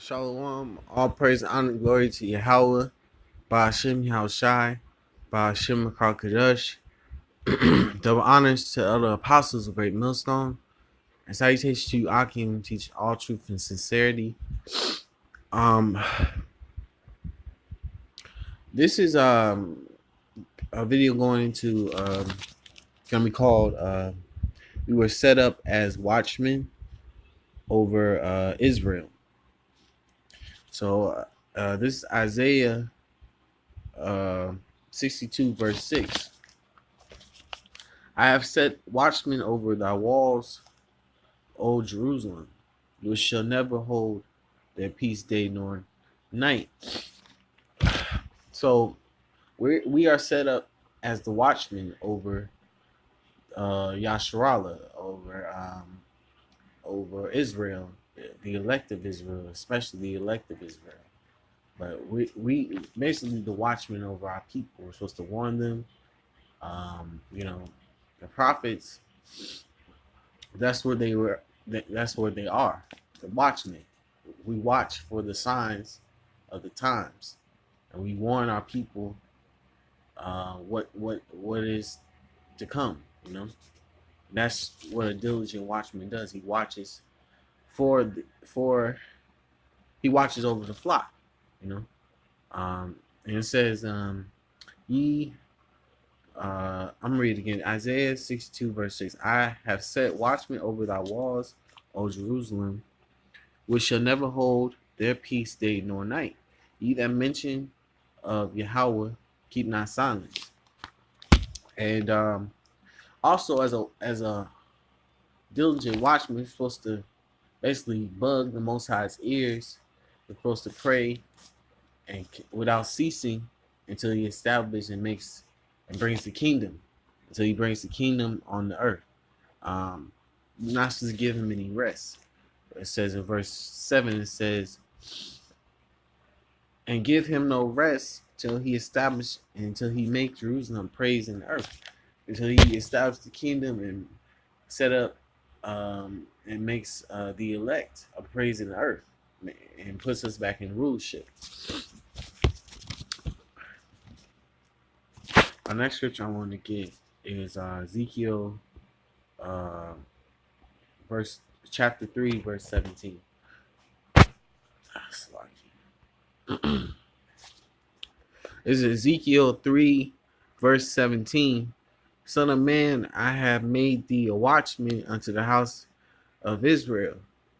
Shalom, all praise, honor, and glory to Yahweh, Ba'ashem Yahushai, Ba'ashem Kadosh. Double honors to other apostles of Great Millstone, and salutations to you, Akim, teach all truth and sincerity. Um, this is a video going into gonna be called "We Were Set Up as Watchmen Over Israel." So this is Isaiah uh, 62 verse 6. I have set watchmen over thy walls, O Jerusalem, which shall never hold their peace day nor night. So we are set up as the watchmen over Yasharallah, over Israel, the elect of Israel, especially the elect of Israel. But we basically the watchmen over our people. We're supposed to warn them. The prophets. That's what they were. That's what they are. The watchmen. We watch for the signs of the times, and we warn our people what is to come. That's what a diligent watchman does. He watches for he watches over the flock. You know, and it says, "Ye." I'm reading again. Isaiah 62 verse 6. I have set watchmen over thy walls, O Jerusalem, which shall never hold their peace day nor night. Ye that mention of Yahweh, keep not silence. And also as a diligent watchman, you're supposed to basically bug the Most High's ears. You're supposed to pray and without ceasing until he establishes and brings the kingdom. Until he brings the kingdom on the earth. Not supposed to give him any rest. It says in verse 7, it says, and give him no rest till he establish and until he make Jerusalem praise in the earth. Until he establishes the kingdom and set up and makes the elect a praise in the earth and puts us back in rulership. Our next scripture I want to get is Ezekiel chapter 3, verse 17. This is Ezekiel 3, verse 17. Son of man, I have made thee a watchman unto the house of Israel.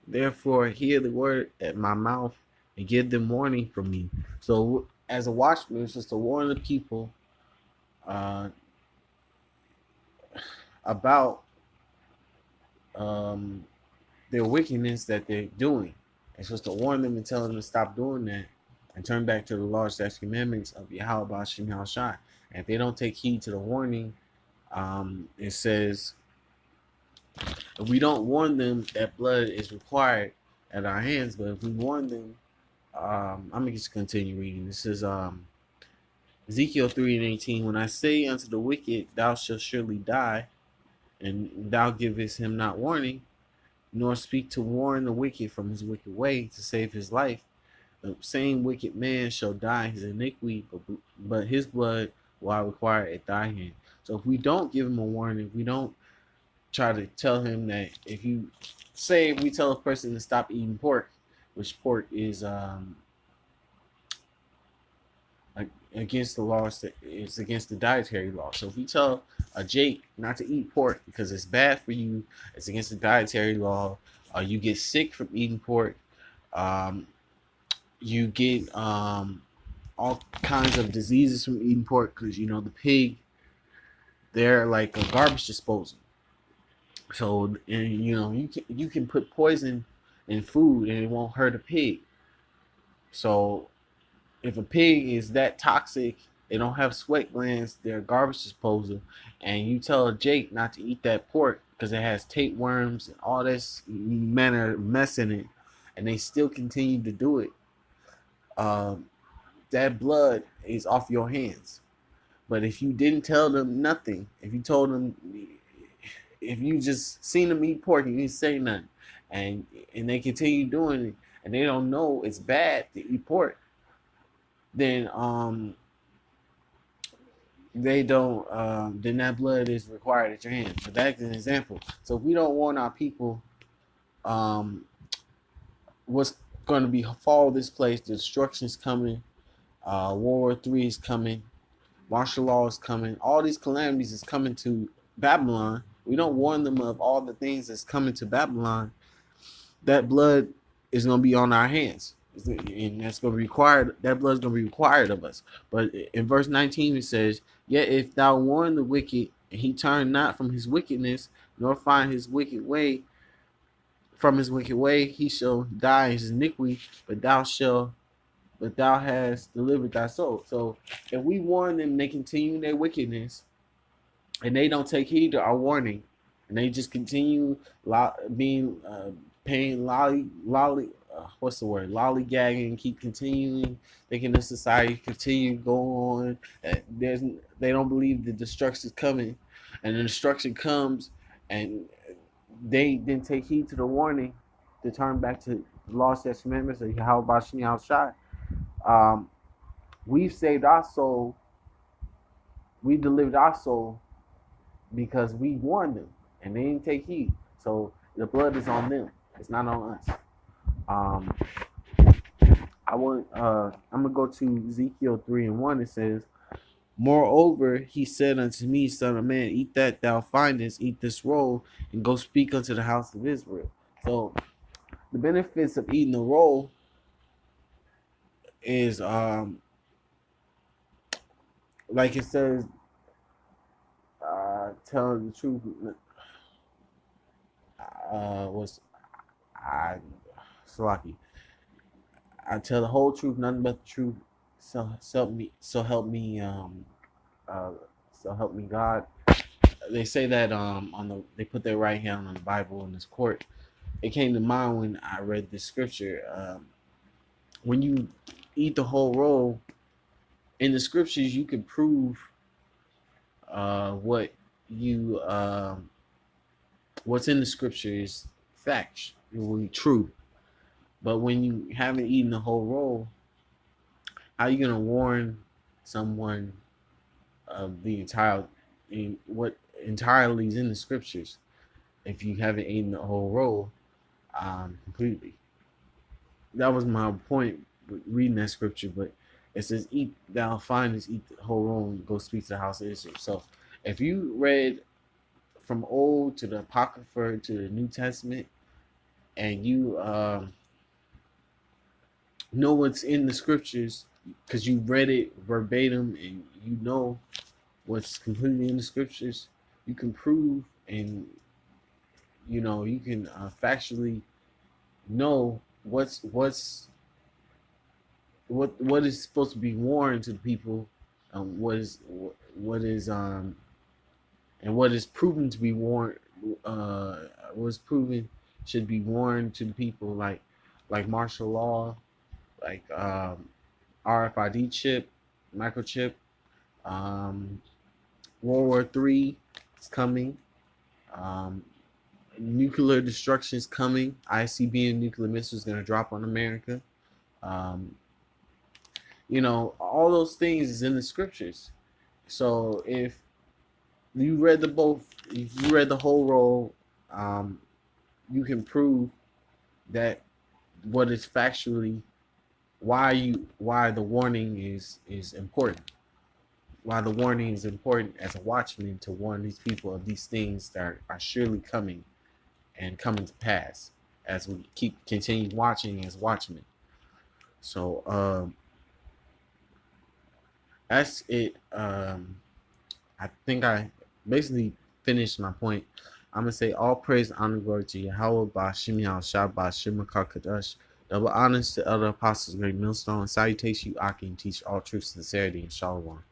Therefore, hear the word at my mouth and give them warning from me. So, as a watchman, it's just to warn the people about their wickedness that they're doing. It's supposed to warn them and tell them to stop doing that and turn back to the law, statutes, commandments of Yahweh Ba'ashem Yahushai. And if they don't take heed to the warning, it says, if we don't warn them that blood is required at our hands, but if we warn them, I'm going to just continue reading. This is Ezekiel 3 and 18. When I say unto the wicked, thou shalt surely die, and thou givest him not warning, nor speak to warn the wicked from his wicked way to save his life, the same wicked man shall die his iniquity, but his blood will I require at thy hand. So if we don't give him a warning, if we don't try to tell him that, if we tell a person to stop eating pork, which pork is against the laws, it's against the dietary law. So if we tell a Jake not to eat pork because it's bad for you, it's against the dietary law, you get sick from eating pork, you get all kinds of diseases from eating pork because the pig, they're like a garbage disposal. So and you can put poison in food and it won't hurt a pig. So if a pig is that toxic, they don't have sweat glands, they're a garbage disposal, and you tell Jake not to eat that pork because it has tapeworms and all this manner of mess in it, and they still continue to do it, that blood is off your hands. But if you didn't tell them nothing, if you just seen them eat pork and you didn't say nothing, and they continue doing it, and they don't know it's bad to eat pork, then they don't then that blood is required at your hands. So that's an example. So if we don't warn our people um what's going to be fall this place, the destruction's coming, World War III is coming, martial law is coming, all these calamities is coming to Babylon. We don't warn them of all the things that's coming to Babylon. That blood is going to be on our hands, and that's going to be required. That blood is going to be required of us. But in verse 19 it says, "Yet if thou warn the wicked, and he turn not from his wickedness, nor find his wicked way, from his wicked way, he shall die in his iniquity. But thou hast delivered thy soul." So if we warn them, they continue their wickedness, and they don't take heed to our warning, and they just continue being paying what's the word, lollygagging, keep continuing thinking the society continue to go on. They don't believe the destruction is coming, and the destruction comes, and they didn't take heed to the warning to turn back to the law, statutes, commandments of Yahweh Bashim Yahushai. We've saved our soul. We delivered our soul because we warned them, and they didn't take heed. So the blood is on them. It's not on us. I'm gonna go to Ezekiel 3:1. It says, "Moreover, he said unto me, Son of man, eat that thou findest, eat this roll, and go speak unto the house of Israel." So the benefits of eating the roll is like it says, tell the truth. Was I Salaki? I tell the whole truth, nothing but the truth. So help me. So help me. So help me God. They say that they put their right hand on the Bible in this court. It came to mind when I read this scripture. When you eat the whole roll in the scriptures, you can prove what you what's in the scripture is facts, really true. But when you haven't eaten the whole roll, how are you gonna warn someone of what entirely is in the scriptures if you haven't eaten the whole roll completely? That was my point with reading that scripture. But it says, "Eat thou findest, eat the whole roll, and go speak to the house of Israel." So if you read from Old to the Apocrypha to the New Testament, and you know what's in the scriptures because you read it verbatim and you know what's completely in the scriptures, you can prove, and you can factually know what is supposed to be warned to the people, what is and what is proven to be warned, what is proven should be warned to the people, like martial law, like RFID chip, microchip, World War III is coming, nuclear destruction is coming, ICBM nuclear missiles is going to drop on America. All those things is in the scriptures. So if you read if you read the whole roll, you can prove that what is factually why the warning is important. Why the warning is important as a watchman, to warn these people of these things that are surely coming and coming to pass as we continue watching as watchmen. So that's it. I think I basically finished my point. I'm gonna say all praise, honor, glory to Yahweh, Ba'ashim Yahushua, Ba'ashim Kakadash. Double honors to elder apostles, great millstone. Salutations, you Aki, and teach all truth, sincerity, and shalom.